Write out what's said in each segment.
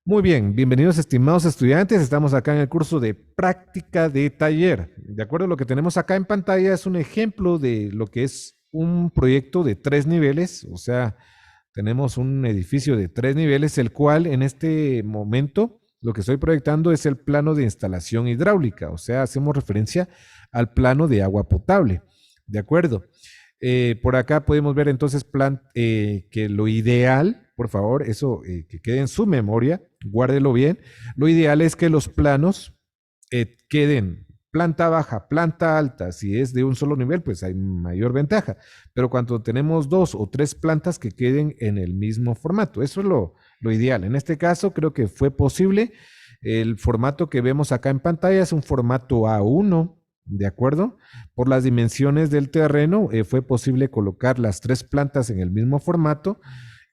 Muy bien, bienvenidos estimados estudiantes. Estamos acá en el curso de práctica de taller. De acuerdo a lo que tenemos acá en pantalla, es un ejemplo de lo que es un proyecto de 3 niveles, o sea, tenemos un edificio de 3 niveles, el cual en este momento lo que estoy proyectando es el plano de instalación hidráulica, o sea, hacemos referencia al plano de agua potable. De acuerdo. Por acá podemos ver entonces que lo ideal, por favor, eso que quede en su memoria, guárdelo bien. Lo ideal es que los planos queden planta baja, planta alta. Si es de un solo nivel, pues hay mayor ventaja. Pero cuando tenemos 2 o 3 plantas que queden en el mismo formato, eso es lo ideal. En este caso, creo que fue posible. El formato que vemos acá en pantalla es un formato A1, ¿de acuerdo? Por las dimensiones del terreno, fue posible colocar las 3 plantas en el mismo formato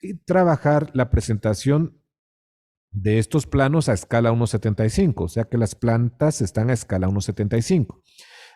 y trabajar la presentación de estos planos a escala 1.75, o sea que las plantas están a escala 1.75.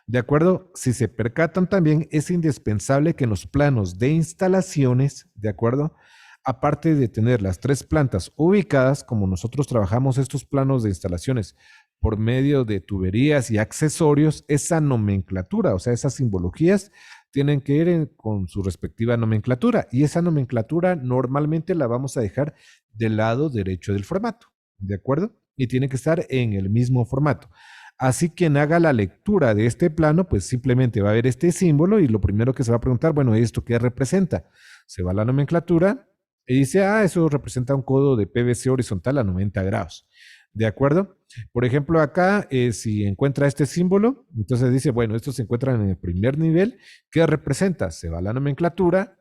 De acuerdo, si se percatan también, es indispensable que en los planos de instalaciones, de acuerdo, aparte de tener las 3 plantas ubicadas, como nosotros trabajamos estos planos de instalaciones por medio de tuberías y accesorios, esa nomenclatura, o sea, esas simbologías tienen que ir con su respectiva nomenclatura, y esa nomenclatura normalmente la vamos a dejar del lado derecho del formato, ¿de acuerdo? Y tiene que estar en el mismo formato. Así quien haga la lectura de este plano, pues simplemente va a ver este símbolo y lo primero que se va a preguntar, bueno, ¿esto qué representa? Se va a la nomenclatura y dice, eso representa un codo de PVC horizontal a 90 grados. ¿De acuerdo? Por ejemplo, acá, si encuentra este símbolo, entonces dice, bueno, esto se encuentra en el primer nivel. ¿Qué representa? Se va a la nomenclatura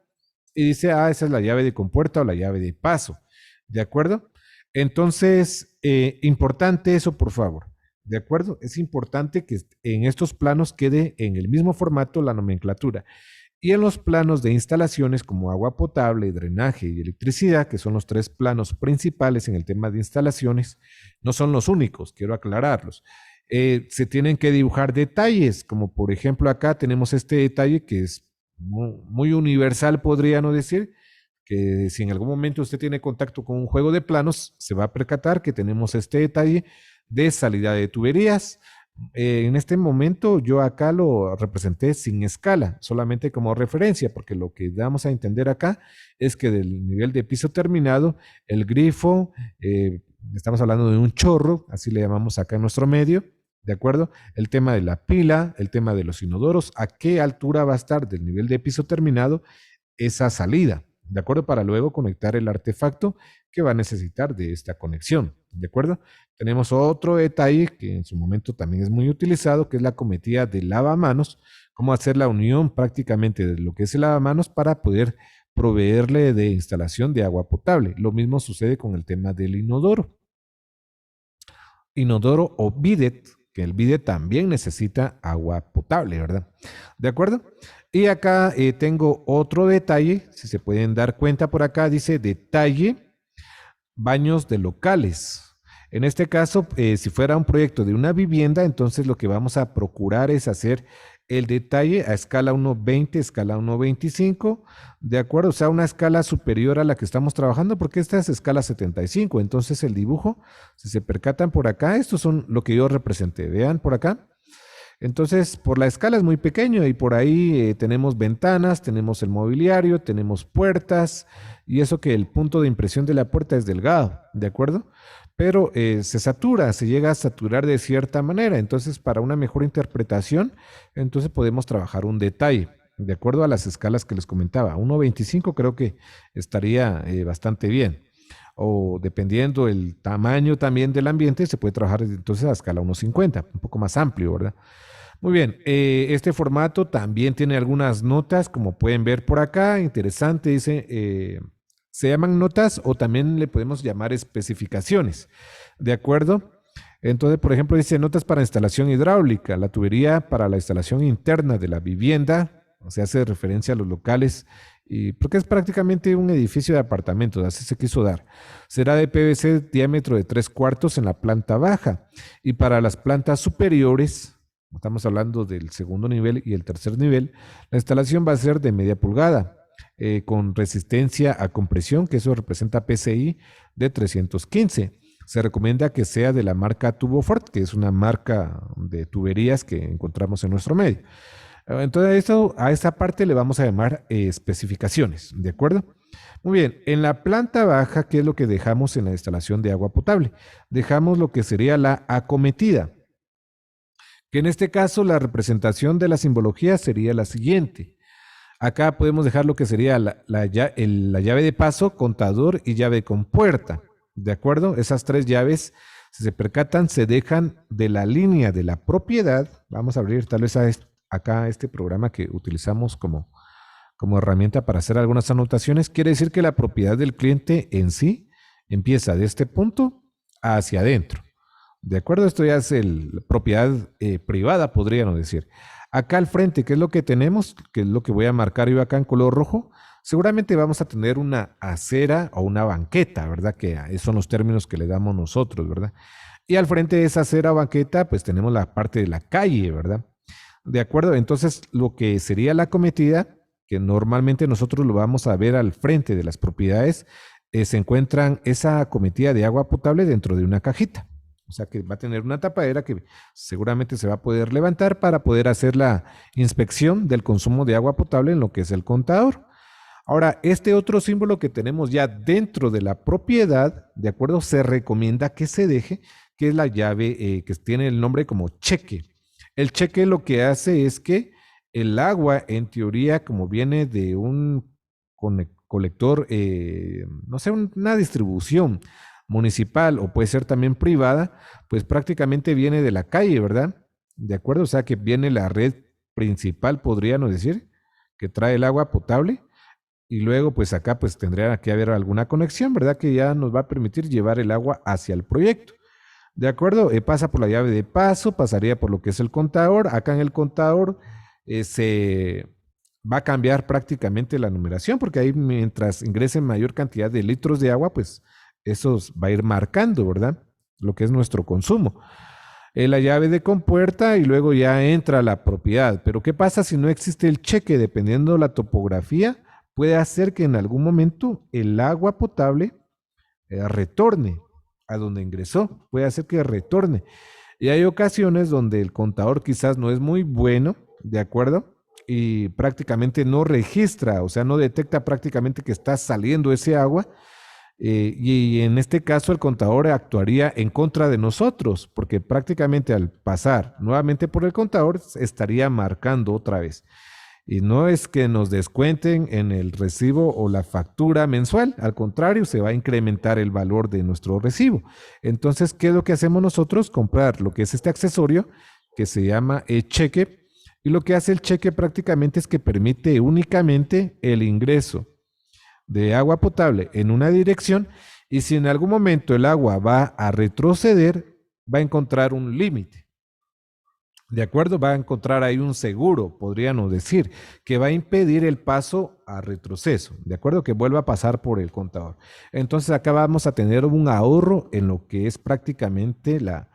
y dice, esa es la llave de compuerta o la llave de paso. ¿De acuerdo? Entonces, importante eso, por favor. ¿De acuerdo? Es importante que en estos planos quede en el mismo formato la nomenclatura. Y en los planos de instalaciones como agua potable, drenaje y electricidad, que son los 3 planos principales en el tema de instalaciones, no son los únicos, quiero aclararlos. Se tienen que dibujar detalles, como por ejemplo acá tenemos este detalle que es muy universal, podría no decir, que si en algún momento usted tiene contacto con un juego de planos, se va a percatar que tenemos este detalle de salida de tuberías. En este momento yo acá lo representé sin escala, solamente como referencia, porque lo que damos a entender acá es que del nivel de piso terminado, el grifo, estamos hablando de un chorro, así le llamamos acá en nuestro medio, ¿de acuerdo? El tema de la pila, el tema de los inodoros, a qué altura va a estar del nivel de piso terminado esa salida, ¿de acuerdo? Para luego conectar el artefacto que va a necesitar de esta conexión, ¿de acuerdo? Tenemos otro detalle que en su momento también es muy utilizado, que es la cometida de lavamanos, cómo hacer la unión prácticamente de lo que es el lavamanos para poder proveerle de instalación de agua potable. Lo mismo sucede con el tema del inodoro o bidet, que el bidet también necesita agua potable, ¿verdad? ¿De acuerdo? Y acá tengo otro detalle, si se pueden dar cuenta por acá, dice detalle baños de locales. En este caso, si fuera un proyecto de una vivienda, entonces lo que vamos a procurar es hacer el detalle a escala 1.20, escala 1.25, de acuerdo, o sea, una escala superior a la que estamos trabajando, porque esta es escala 75. Entonces el dibujo, si se percatan por acá, estos son lo que yo representé. Vean por acá. Entonces, por la escala es muy pequeño y por ahí tenemos ventanas, tenemos el mobiliario, tenemos puertas y eso que el punto de impresión de la puerta es delgado, ¿de acuerdo? Pero se satura, se llega a saturar de cierta manera. Entonces, para una mejor interpretación, entonces podemos trabajar un detalle, de acuerdo a las escalas que les comentaba. 1.25 creo que estaría bastante bien. O dependiendo el tamaño también del ambiente, se puede trabajar entonces a escala 1.50, un poco más amplio, ¿verdad? Muy bien, este formato también tiene algunas notas, como pueden ver por acá, interesante, dice, se llaman notas o también le podemos llamar especificaciones, ¿de acuerdo? Entonces, por ejemplo, dice notas para instalación hidráulica, la tubería para la instalación interna de la vivienda, o sea, hace referencia a los locales, y porque es prácticamente un edificio de apartamentos, así se quiso dar. Será de PVC diámetro de 3/4 en la planta baja, y para las plantas superiores, estamos hablando del segundo nivel y el tercer nivel, la instalación va a ser de media pulgada, con resistencia a compresión, que eso representa PSI de 315. se recomienda que sea de la marca Tubofort, que es una marca de tuberías que encontramos en nuestro medio. Entonces, a esta parte le vamos a llamar especificaciones, ¿de acuerdo? Muy bien, en la planta baja, ¿qué es lo que dejamos en la instalación de agua potable? Dejamos lo que sería la acometida, que en este caso la representación de la simbología sería la siguiente. Acá podemos dejar lo que sería la llave de paso, contador y llave con puerta, ¿de acuerdo? Esas tres llaves, si se percatan, se dejan de la línea de la propiedad. Vamos a abrir tal vez acá este programa que utilizamos como herramienta para hacer algunas anotaciones. Quiere decir que la propiedad del cliente en sí empieza de este punto hacia adentro. ¿De acuerdo? Esto ya es propiedad privada, podríamos decir. Acá al frente, ¿qué es lo que tenemos? Que es lo que voy a marcar yo acá en color rojo. Seguramente vamos a tener una acera o una banqueta, ¿verdad? Que esos son los términos que le damos nosotros, ¿verdad? Y al frente de esa acera o banqueta, pues tenemos la parte de la calle, ¿verdad? ¿De acuerdo? Entonces, lo que sería la acometida, que normalmente nosotros lo vamos a ver al frente de las propiedades, se encuentran esa acometida de agua potable dentro de una cajita. O sea que va a tener una tapadera que seguramente se va a poder levantar para poder hacer la inspección del consumo de agua potable en lo que es el contador. Ahora, este otro símbolo que tenemos ya dentro de la propiedad, ¿de acuerdo? Se recomienda que se deje, que es la llave que tiene el nombre como cheque. El cheque lo que hace es que el agua, en teoría, como viene de un colector, no sé, una distribución municipal o puede ser también privada, pues prácticamente viene de la calle, ¿verdad? ¿De acuerdo? O sea que viene la red principal, podríamos decir, que trae el agua potable y luego pues acá pues tendría que haber alguna conexión, ¿verdad? Que ya nos va a permitir llevar el agua hacia el proyecto. ¿De acuerdo? Pasa por la llave de paso, pasaría por lo que es el contador. Acá en el contador se va a cambiar prácticamente la numeración, porque ahí mientras ingresen mayor cantidad de litros de agua, pues eso va a ir marcando, ¿verdad? Lo que es nuestro consumo. La llave de compuerta y luego ya entra la propiedad. Pero ¿qué pasa si no existe el cheque? Dependiendo de la topografía, puede hacer que en algún momento el agua potable retorne a donde ingresó. Puede hacer que retorne. Y hay ocasiones donde el contador quizás no es muy bueno, ¿de acuerdo? Y prácticamente no registra, o sea, no detecta prácticamente que está saliendo ese agua. Y en este caso el contador actuaría en contra de nosotros, porque prácticamente al pasar nuevamente por el contador estaría marcando otra vez. Y no es que nos descuenten en el recibo o la factura mensual, al contrario, se va a incrementar el valor de nuestro recibo. Entonces, ¿qué es lo que hacemos nosotros? Comprar lo que es este accesorio que se llama cheque. Y lo que hace el cheque prácticamente es que permite únicamente el ingreso de agua potable en una dirección, y si en algún momento el agua va a retroceder, va a encontrar un límite. ¿De acuerdo? Va a encontrar ahí un seguro, podríamos decir, que va a impedir el paso a retroceso, ¿de acuerdo? Que vuelva a pasar por el contador. Entonces acá vamos a tener un ahorro en lo que es prácticamente la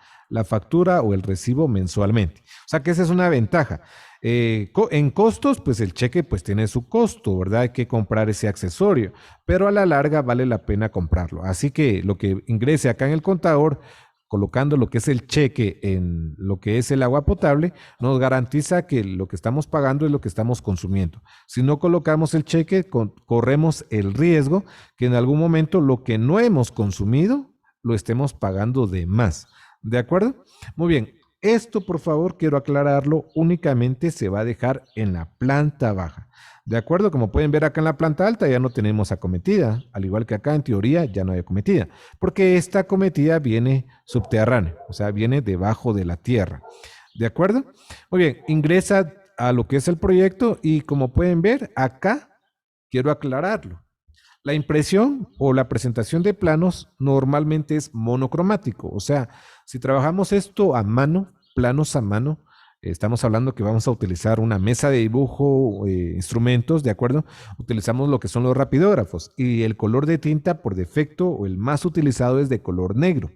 factura o el recibo mensualmente. O sea que esa es una ventaja. En costos, pues el cheque pues tiene su costo, ¿verdad? Hay que comprar ese accesorio, pero a la larga vale la pena comprarlo. Así que lo que ingrese acá en el contador, colocando lo que es el cheque en lo que es el agua potable, nos garantiza que lo que estamos pagando es lo que estamos consumiendo. Si no colocamos el cheque, corremos el riesgo que en algún momento lo que no hemos consumido lo estemos pagando de más. ¿De acuerdo? Muy bien. Esto, por favor, quiero aclararlo, únicamente se va a dejar en la planta baja. De acuerdo, como pueden ver acá en la planta alta ya no tenemos acometida, al igual que acá en teoría ya no hay acometida, porque esta acometida viene subterránea, o sea, viene debajo de la tierra. ¿De acuerdo? Muy bien, ingresa a lo que es el proyecto y como pueden ver acá, quiero aclararlo. La impresión o la presentación de planos normalmente es monocromático, o sea, si trabajamos esto a mano, planos a mano, estamos hablando que vamos a utilizar una mesa de dibujo, instrumentos, ¿de acuerdo? Utilizamos lo que son los rapidógrafos y el color de tinta por defecto o el más utilizado es de color negro.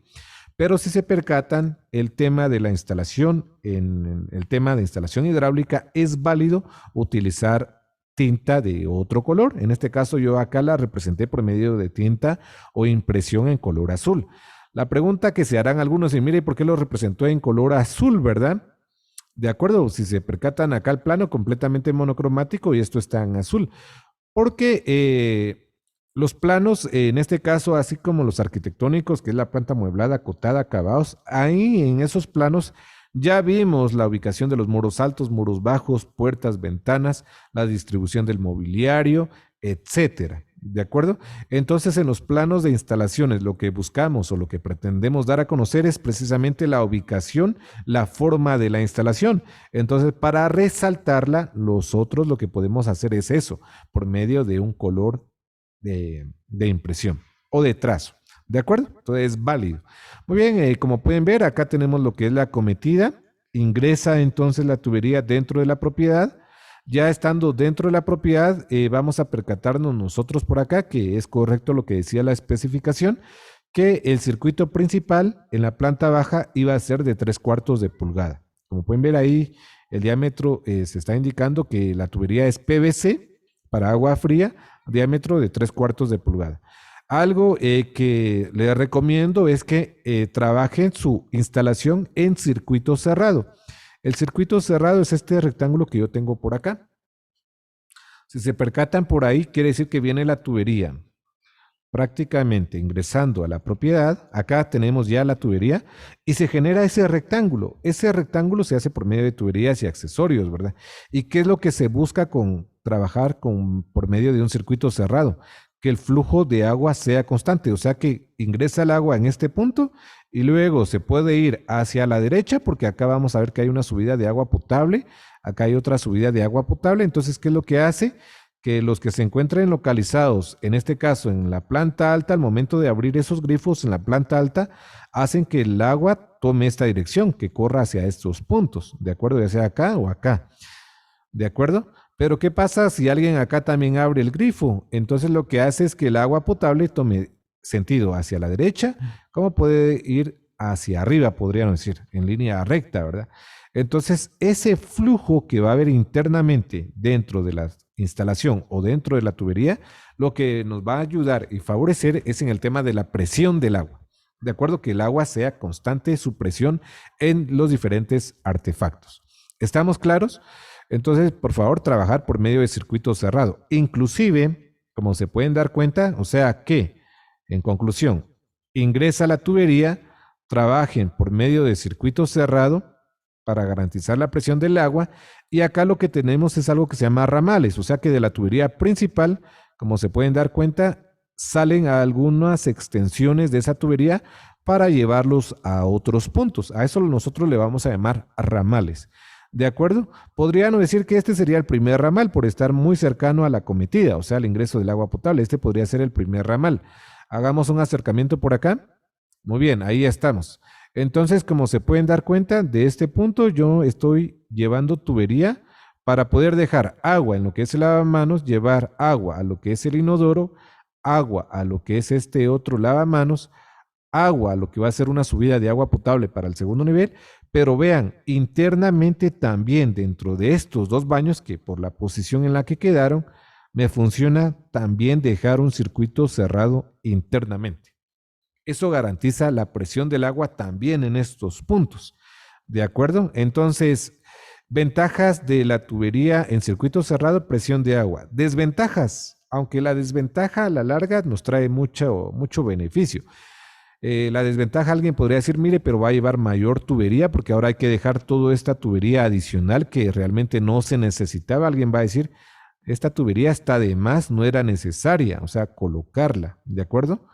Pero si se percatan, el tema de la instalación, en el tema de instalación hidráulica, es válido utilizar tinta de otro color. En este caso yo acá la representé por medio de tinta o impresión en color azul. La pregunta que se harán algunos, y mire, ¿por qué lo representó en color azul, verdad? De acuerdo, si se percatan acá el plano completamente monocromático y esto está en azul. Porque los planos, en este caso, así como los arquitectónicos, que es la planta mueblada, acotada, acabados, ahí en esos planos ya vimos la ubicación de los muros altos, muros bajos, puertas, ventanas, la distribución del mobiliario, etcétera. ¿De acuerdo? Entonces, en los planos de instalaciones, lo que buscamos o lo que pretendemos dar a conocer es precisamente la ubicación, la forma de la instalación. Entonces, para resaltarla, nosotros lo que podemos hacer es eso, por medio de un color de impresión o de trazo. ¿De acuerdo? Entonces es válido. Muy bien, como pueden ver, acá tenemos lo que es la acometida. Ingresa entonces la tubería dentro de la propiedad. Ya estando dentro de la propiedad, vamos a percatarnos nosotros por acá que es correcto lo que decía la especificación, que el circuito principal en la planta baja iba a ser de 3/4 de pulgada. Como pueden ver ahí, el diámetro se está indicando que la tubería es PVC para agua fría, diámetro de 3/4 de pulgada. Algo que les recomiendo es que trabajen su instalación en circuito cerrado. El circuito cerrado es este rectángulo que yo tengo por acá. Si se percatan por ahí, quiere decir que viene la tubería prácticamente ingresando a la propiedad. Acá tenemos ya la tubería y se genera ese rectángulo. Ese rectángulo se hace por medio de tuberías y accesorios, ¿verdad? ¿Y qué es lo que se busca con trabajar por medio de un circuito cerrado? Que el flujo de agua sea constante, o sea que ingresa el agua en este punto y luego se puede ir hacia la derecha porque acá vamos a ver que hay una subida de agua potable, acá hay otra subida de agua potable. Entonces, ¿qué es lo que hace? Que los que se encuentren localizados, en este caso en la planta alta, al momento de abrir esos grifos en la planta alta, hacen que el agua tome esta dirección, que corra hacia estos puntos, ¿de acuerdo? Ya sea acá o acá, ¿de acuerdo? Pero ¿qué pasa si alguien acá también abre el grifo? Entonces lo que hace es que el agua potable tome sentido hacia la derecha, como puede ir hacia arriba, podríamos decir, en línea recta, ¿verdad? Entonces, ese flujo que va a haber internamente dentro de la instalación o dentro de la tubería, lo que nos va a ayudar y favorecer es en el tema de la presión del agua. De acuerdo, que el agua sea constante su presión en los diferentes artefactos. ¿Estamos claros? Entonces, por favor, trabajar por medio de circuito cerrado. Inclusive, como se pueden dar cuenta, o sea que, en conclusión, ingresa la tubería, trabajen por medio de circuito cerrado para garantizar la presión del agua, y acá lo que tenemos es algo que se llama ramales, o sea que de la tubería principal, como se pueden dar cuenta, salen algunas extensiones de esa tubería para llevarlos a otros puntos. A eso nosotros le vamos a llamar ramales. ¿De acuerdo? Podrían decir que este sería el primer ramal por estar muy cercano a la acometida, o sea, al ingreso del agua potable. Este podría ser el primer ramal. Hagamos un acercamiento por acá. Muy bien, ahí estamos. Entonces, como se pueden dar cuenta, de este punto yo estoy llevando tubería para poder dejar agua en lo que es el lavamanos, llevar agua a lo que es el inodoro, agua a lo que es este otro lavamanos, agua a lo que va a ser una subida de agua potable para el segundo nivel. Pero vean, internamente también dentro de estos dos baños, que por la posición en la que quedaron, me funciona también dejar un circuito cerrado internamente. Eso garantiza la presión del agua también en estos puntos. ¿De acuerdo? Entonces, ventajas de la tubería en circuito cerrado, presión de agua. Desventajas, aunque la desventaja a la larga nos trae mucho beneficio. La desventaja, alguien podría decir, mire, pero va a llevar mayor tubería porque ahora hay que dejar toda esta tubería adicional que realmente no se necesitaba. Alguien va a decir, esta tubería está de más, no era necesaria, o sea, colocarla, ¿de acuerdo?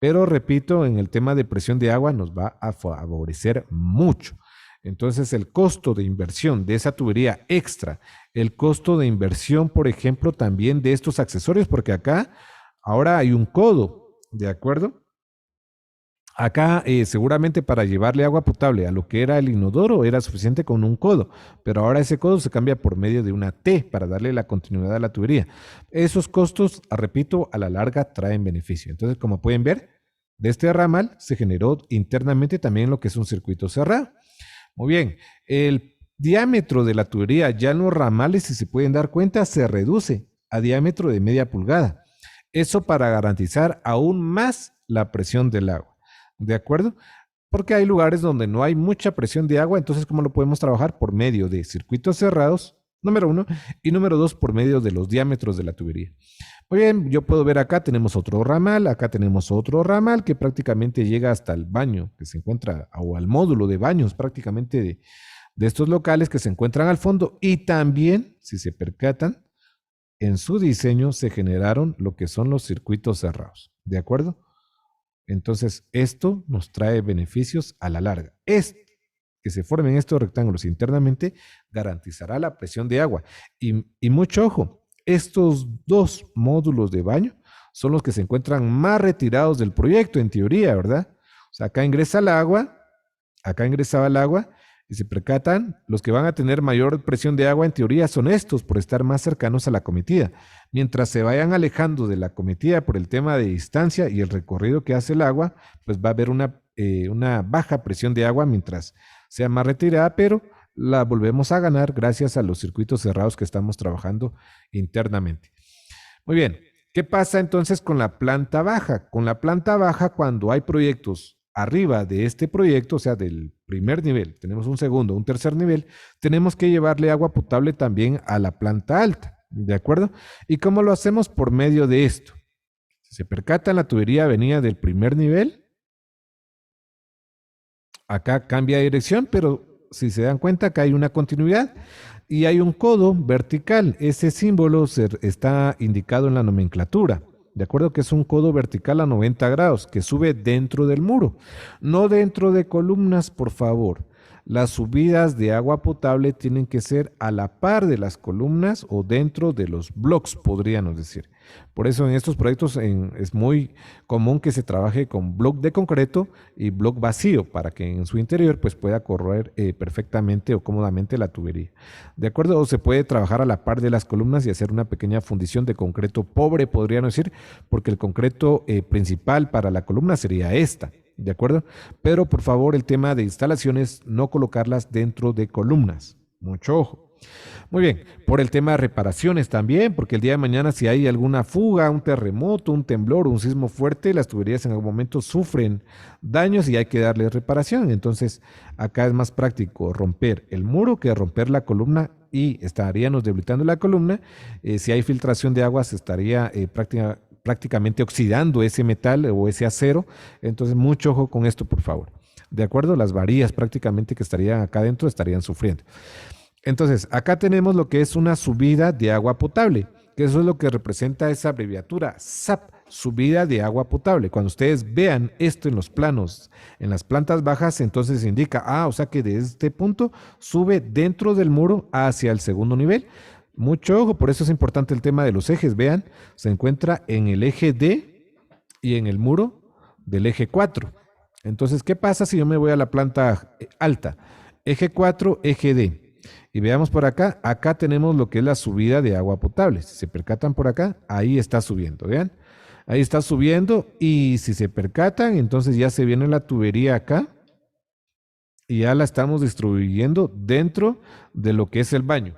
Pero repito, en el tema de presión de agua nos va a favorecer mucho. Entonces, el costo de inversión de esa tubería extra, el costo de inversión, por ejemplo, también de estos accesorios, porque acá ahora hay un codo, ¿de acuerdo? Acá seguramente para llevarle agua potable a lo que era el inodoro era suficiente con un codo, pero ahora ese codo se cambia por medio de una T para darle la continuidad a la tubería. Esos costos, repito, a la larga traen beneficio. Entonces, como pueden ver, de este ramal se generó internamente también lo que es un circuito cerrado. Muy bien, el diámetro de la tubería ya en los ramales, si se pueden dar cuenta, se reduce a diámetro de media pulgada. Eso para garantizar aún más la presión del agua. ¿De acuerdo? Porque hay lugares donde no hay mucha presión de agua, entonces ¿cómo lo podemos trabajar? Por medio de circuitos cerrados, número uno, y número dos, por medio de los diámetros de la tubería. Muy bien, yo puedo ver acá tenemos otro ramal, acá tenemos otro ramal que prácticamente llega hasta el baño que se encuentra, o al módulo de baños prácticamente de estos locales que se encuentran al fondo. Y también, si se percatan, en su diseño se generaron lo que son los circuitos cerrados. ¿De acuerdo? Entonces, esto nos trae beneficios a la larga. Que se formen estos rectángulos internamente garantizará la presión de agua. Y mucho ojo, estos dos módulos de baño son los que se encuentran más retirados del proyecto, en teoría, ¿verdad? O sea, acá ingresaba el agua, y se percatan, los que van a tener mayor presión de agua, en teoría, son estos, por estar más cercanos a la cometida. Mientras se vayan alejando de la cometida por el tema de distancia y el recorrido que hace el agua, pues va a haber una baja presión de agua mientras sea más retirada, pero la volvemos a ganar gracias a los circuitos cerrados que estamos trabajando internamente. Muy bien, ¿qué pasa entonces con la planta baja? Con la planta baja, cuando hay proyectos arriba de este proyecto, o sea, del primer nivel, tenemos un segundo, un tercer nivel, tenemos que llevarle agua potable también a la planta alta, ¿de acuerdo? ¿Y cómo lo hacemos? Por medio de esto. Si se percatan, la tubería venía del primer nivel, acá cambia de dirección, pero si se dan cuenta, acá hay una continuidad y hay un codo vertical. Ese símbolo está indicado en la nomenclatura. De acuerdo que es un codo vertical a 90 grados que sube dentro del muro, no dentro de columnas, por favor. Las subidas de agua potable tienen que ser a la par de las columnas o dentro de los blocks, podríamos decir. Por eso en estos proyectos es muy común que se trabaje con bloc de concreto y bloc vacío para que en su interior pues, pueda correr perfectamente o cómodamente la tubería. ¿De acuerdo? O se puede trabajar a la par de las columnas y hacer una pequeña fundición de concreto pobre, podríamos decir, porque el concreto principal para la columna sería esta. ¿De acuerdo? Pero por favor, el tema de instalaciones, no colocarlas dentro de columnas. Mucho ojo. Muy bien, por el tema de reparaciones también, porque el día de mañana si hay alguna fuga, un terremoto, un temblor, un sismo fuerte, las tuberías en algún momento sufren daños y hay que darle reparación. Entonces, acá es más práctico romper el muro que romper la columna y estaríamos debilitando la columna. Si hay filtración de agua, se estaría prácticamente oxidando ese metal o ese acero. Entonces, mucho ojo con esto, por favor. ¿De acuerdo? Las varillas prácticamente que estarían acá adentro estarían sufriendo. Entonces, acá tenemos lo que es una subida de agua potable, que eso es lo que representa esa abreviatura, SAP, subida de agua potable. Cuando ustedes vean esto en los planos, en las plantas bajas, entonces indica, o sea que de este punto sube dentro del muro hacia el segundo nivel. Mucho ojo, por eso es importante el tema de los ejes. Vean, se encuentra en el eje D y en el muro del eje 4. Entonces, ¿qué pasa si yo me voy a la planta alta? Eje 4, eje D. Y veamos por acá, acá tenemos lo que es la subida de agua potable. Si se percatan por acá, ahí está subiendo, vean. Ahí está subiendo y si se percatan, entonces ya se viene la tubería acá y ya la estamos distribuyendo dentro de lo que es el baño.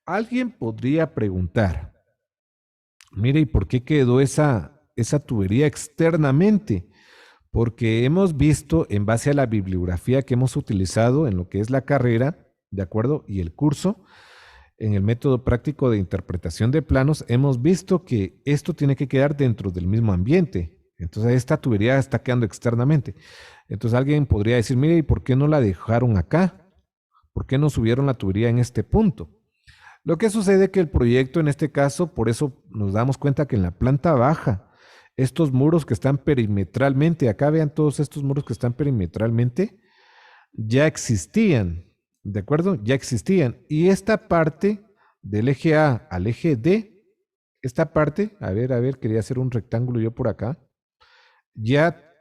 Alguien podría preguntar, mire, ¿y por qué quedó esa tubería externamente? Porque hemos visto, en base a la bibliografía que hemos utilizado en lo que es la carrera, ¿de acuerdo? Y el curso, en el método práctico de interpretación de planos, hemos visto que esto tiene que quedar dentro del mismo ambiente. Entonces, esta tubería está quedando externamente. Entonces, alguien podría decir, mire, ¿y por qué no la dejaron acá? ¿Por qué no subieron la tubería en este punto? Lo que sucede es que el proyecto, en este caso, por eso nos damos cuenta que en la planta baja, estos muros que están perimetralmente, acá vean todos estos muros que están perimetralmente, ya existían, ¿de acuerdo? Ya existían. Y esta parte del eje A al eje D, esta parte, a ver, quería hacer un rectángulo yo por acá, ya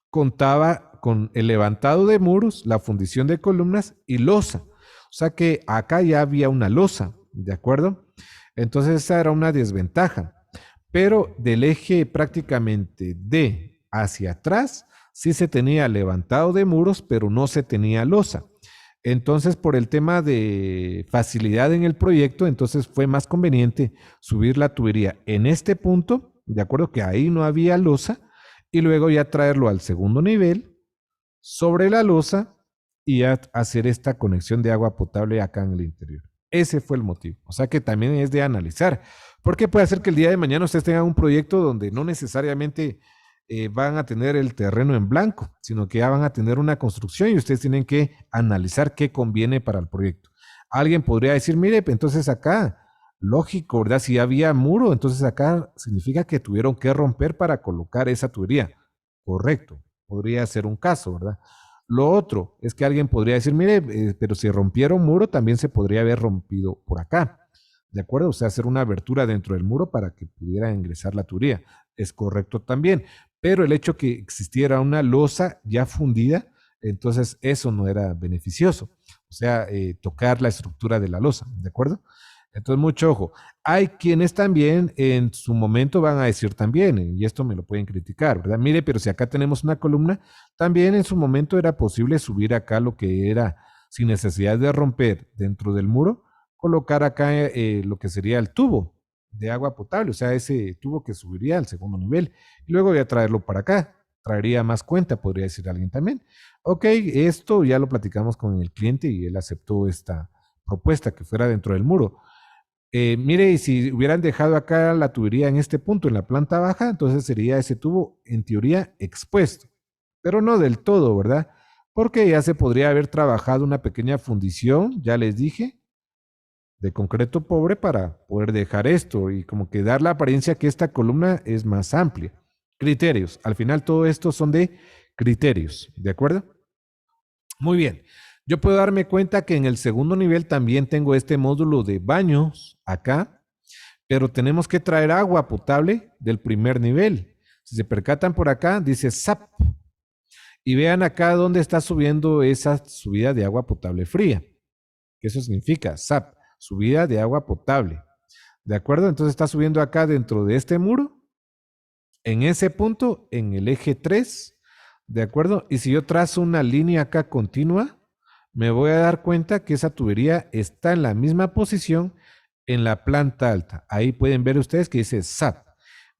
contaba con el levantado de muros, la fundición de columnas y losa. O sea que acá ya había una losa, ¿de acuerdo? Entonces esa era una desventaja. Pero del eje prácticamente D hacia atrás, sí se tenía levantado de muros, pero no se tenía losa. Entonces, por el tema de facilidad en el proyecto, entonces fue más conveniente subir la tubería en este punto, de acuerdo que ahí no había losa, y luego ya traerlo al segundo nivel sobre la losa y ya hacer esta conexión de agua potable acá en el interior. Ese fue el motivo. O sea que también es de analizar, porque puede ser que el día de mañana ustedes tengan un proyecto donde no necesariamente van a tener el terreno en blanco, sino que ya van a tener una construcción y ustedes tienen que analizar qué conviene para el proyecto. Alguien podría decir, mire, entonces acá, lógico, ¿verdad? Si había muro, entonces acá significa que tuvieron que romper para colocar esa tubería. Correcto, podría ser un caso, ¿verdad? Lo otro es que alguien podría decir, mire, pero si rompieron muro, también se podría haber rompido por acá. ¿De acuerdo? O sea, hacer una abertura dentro del muro para que pudiera ingresar la tubería. Es correcto también. Pero el hecho que existiera una losa ya fundida, entonces eso no era beneficioso. O sea, tocar la estructura de la losa. ¿De acuerdo? Entonces, mucho ojo. Hay quienes también en su momento van a decir también, y esto me lo pueden criticar, ¿verdad? Mire, pero si acá tenemos una columna, también en su momento era posible subir acá lo que era, sin necesidad de romper dentro del muro, colocar acá lo que sería el tubo de agua potable, o sea, ese tubo que subiría al segundo nivel, y luego voy a traerlo para acá. Traería más cuenta, podría decir alguien también. Ok, esto ya lo platicamos con el cliente y él aceptó esta propuesta que fuera dentro del muro. Mire, y si hubieran dejado acá la tubería en este punto, en la planta baja, entonces sería ese tubo, en teoría, expuesto, pero no del todo, ¿verdad? Porque ya se podría haber trabajado una pequeña fundición, ya les dije, de concreto pobre para poder dejar esto y como que dar la apariencia que esta columna es más amplia. Criterios, al final todo esto son de criterios, ¿de acuerdo? Muy bien. Yo puedo darme cuenta que en el segundo nivel también tengo este módulo de baños acá, pero tenemos que traer agua potable del primer nivel. Si se percatan por acá, dice SAP. Y vean acá dónde está subiendo esa subida de agua potable fría. ¿Qué eso significa? SAP, subida de agua potable. ¿De acuerdo? Entonces está subiendo acá dentro de este muro, en ese punto, en el eje 3. ¿De acuerdo? Y si yo trazo una línea acá continua, me voy a dar cuenta que esa tubería está en la misma posición en la planta alta. Ahí pueden ver ustedes que dice SAP.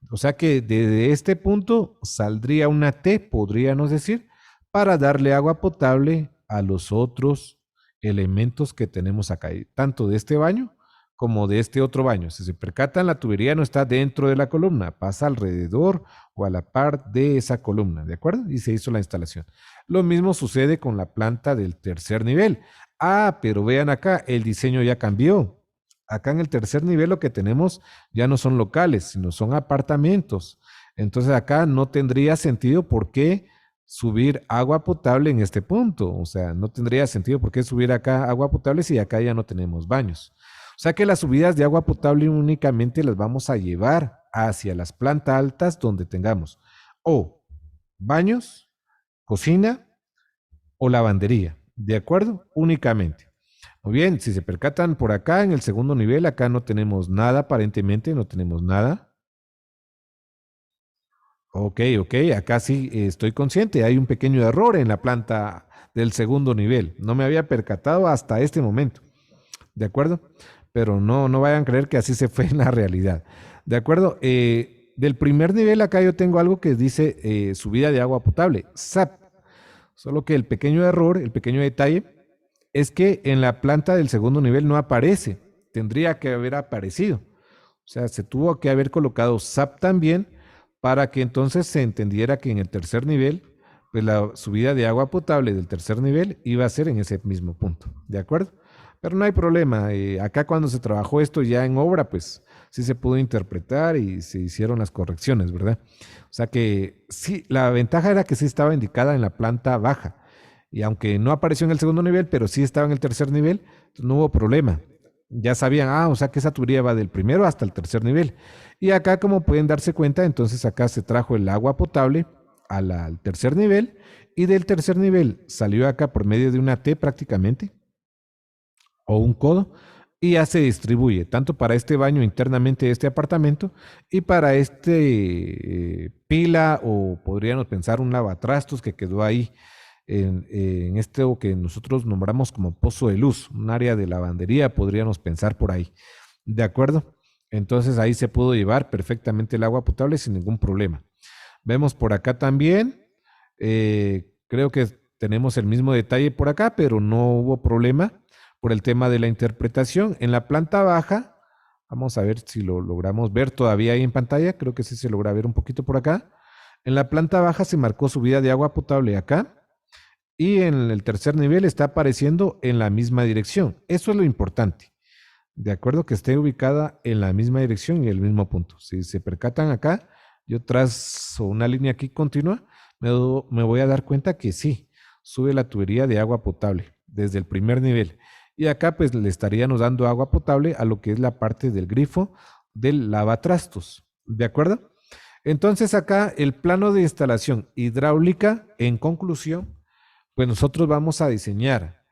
O sea que desde este punto saldría una T, podríamos decir, para darle agua potable a los otros elementos que tenemos acá, tanto de este baño como de este otro baño. Si se percatan, la tubería no está dentro de la columna, pasa alrededor o a la par de esa columna, ¿de acuerdo? Y se hizo la instalación. Lo mismo sucede con la planta del tercer nivel. Ah, pero vean acá, el diseño ya cambió. Acá en el tercer nivel lo que tenemos ya no son locales, sino son apartamentos. Entonces acá no tendría sentido por qué subir agua potable en este punto. O sea, no tendría sentido por qué subir acá agua potable si acá ya no tenemos baños. O sea que las subidas de agua potable únicamente las vamos a llevar hacia las plantas altas donde tengamos o baños, cocina o lavandería. ¿De acuerdo? Únicamente. Muy bien, si se percatan por acá en el segundo nivel, acá no tenemos nada, aparentemente no tenemos nada. Ok, acá sí estoy consciente, hay un pequeño error en la planta del segundo nivel. No me había percatado hasta este momento. ¿De acuerdo? Pero no vayan a creer que así se fue en la realidad. ¿De acuerdo? Del primer nivel acá yo tengo algo que dice subida de agua potable, SAP. Solo que el pequeño error, el pequeño detalle, es que en la planta del segundo nivel no aparece. Tendría que haber aparecido. O sea, se tuvo que haber colocado SAP también para que entonces se entendiera que en el tercer nivel, pues la subida de agua potable del tercer nivel iba a ser en ese mismo punto. ¿De acuerdo? Pero no hay problema. Acá cuando se trabajó esto ya en obra, pues sí se pudo interpretar y se hicieron las correcciones, ¿verdad? O sea que sí, la ventaja era que sí estaba indicada en la planta baja. Y aunque no apareció en el segundo nivel, pero sí estaba en el tercer nivel, no hubo problema. Ya sabían, o sea que esa tubería va del primero hasta el tercer nivel. Y acá, como pueden darse cuenta, entonces acá se trajo el agua potable al tercer nivel y del tercer nivel salió acá por medio de una T prácticamente o un codo y ya se distribuye tanto para este baño internamente de este apartamento y para este pila o podríamos pensar un lavatrastos que quedó ahí en esto que nosotros nombramos como pozo de luz, un área de lavandería, podríamos pensar por ahí. ¿De acuerdo? Entonces ahí se pudo llevar perfectamente el agua potable sin ningún problema. Vemos por acá también, creo que tenemos el mismo detalle por acá, pero no hubo problema por el tema de la interpretación. En la planta baja, vamos a ver si lo logramos ver todavía ahí en pantalla, creo que sí se logra ver un poquito por acá. En la planta baja se marcó subida de agua potable acá y en el tercer nivel está apareciendo en la misma dirección. Eso es lo importante. De acuerdo que esté ubicada en la misma dirección y el mismo punto. Si se percatan acá, yo trazo una línea aquí continua, me voy a dar cuenta que sí, sube la tubería de agua potable desde el primer nivel. Y acá pues le estaríamos dando agua potable a lo que es la parte del grifo del lavatrastos. ¿De acuerdo? Entonces acá el plano de instalación hidráulica, en conclusión, pues nosotros vamos a diseñar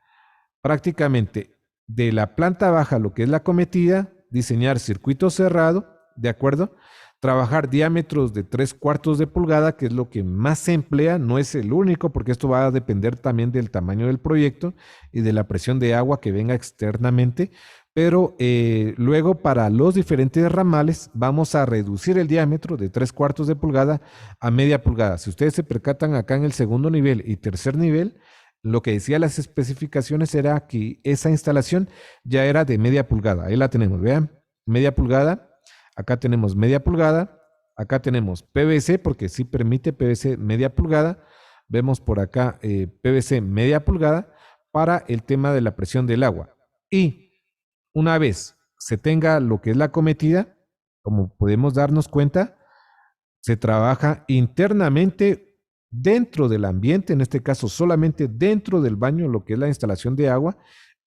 prácticamente de la planta baja, lo que es la cometida, diseñar circuito cerrado, ¿de acuerdo? Trabajar diámetros de 3/4 de pulgada, que es lo que más se emplea, no es el único, porque esto va a depender también del tamaño del proyecto y de la presión de agua que venga externamente, pero luego para los diferentes ramales vamos a reducir el diámetro de 3/4 de pulgada a media pulgada. Si ustedes se percatan acá en el segundo nivel y tercer nivel, lo que decía las especificaciones era que esa instalación ya era de media pulgada. Ahí la tenemos, vean, media pulgada. Acá tenemos media pulgada. Acá tenemos PVC, porque sí permite PVC media pulgada. Vemos por acá PVC media pulgada para el tema de la presión del agua. Y una vez se tenga lo que es la cometida, como podemos darnos cuenta, se trabaja internamente dentro del ambiente, en este caso solamente dentro del baño, lo que es la instalación de agua,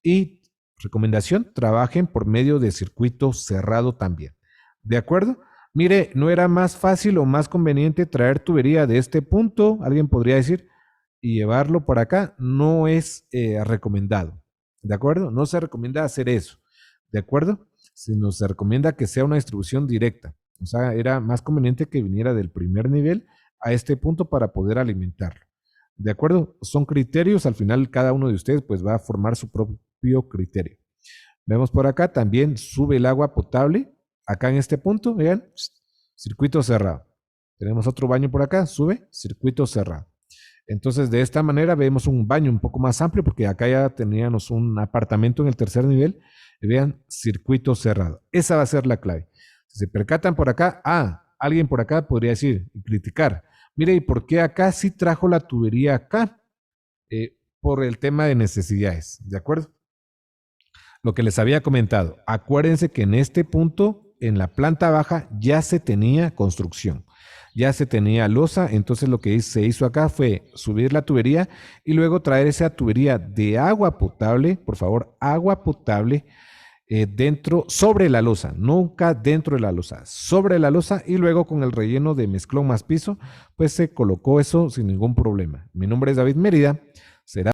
y recomendación, trabajen por medio de circuito cerrado también. ¿De acuerdo? Mire, ¿no era más fácil o más conveniente traer tubería de este punto? Alguien podría decir, y llevarlo por acá. No es recomendado. ¿De acuerdo? No se recomienda hacer eso. ¿De acuerdo? Se recomienda que sea una distribución directa. O sea, era más conveniente que viniera del primer nivel a este punto para poder alimentarlo. ¿De acuerdo? Son criterios, al final cada uno de ustedes pues va a formar su propio criterio. Vemos por acá, también sube el agua potable, acá en este punto, vean, circuito cerrado. Tenemos otro baño por acá, sube, circuito cerrado. Entonces, de esta manera vemos un baño un poco más amplio, porque acá ya teníamos un apartamento en el tercer nivel. Y vean, circuito cerrado. Esa va a ser la clave. Si se percatan por acá, alguien por acá podría decir y criticar. Mire, ¿y por qué acá sí trajo la tubería acá? Por el tema de necesidades, ¿de acuerdo? Lo que les había comentado, acuérdense que en este punto, en la planta baja, ya se tenía construcción, ya se tenía losa, entonces lo que se hizo acá fue subir la tubería y luego traer esa tubería de agua potable, por favor, agua potable, dentro, sobre la losa, nunca dentro de la losa, sobre la losa, y luego con el relleno de mezclón más piso, pues se colocó eso sin ningún problema. Mi nombre es David Mérida, será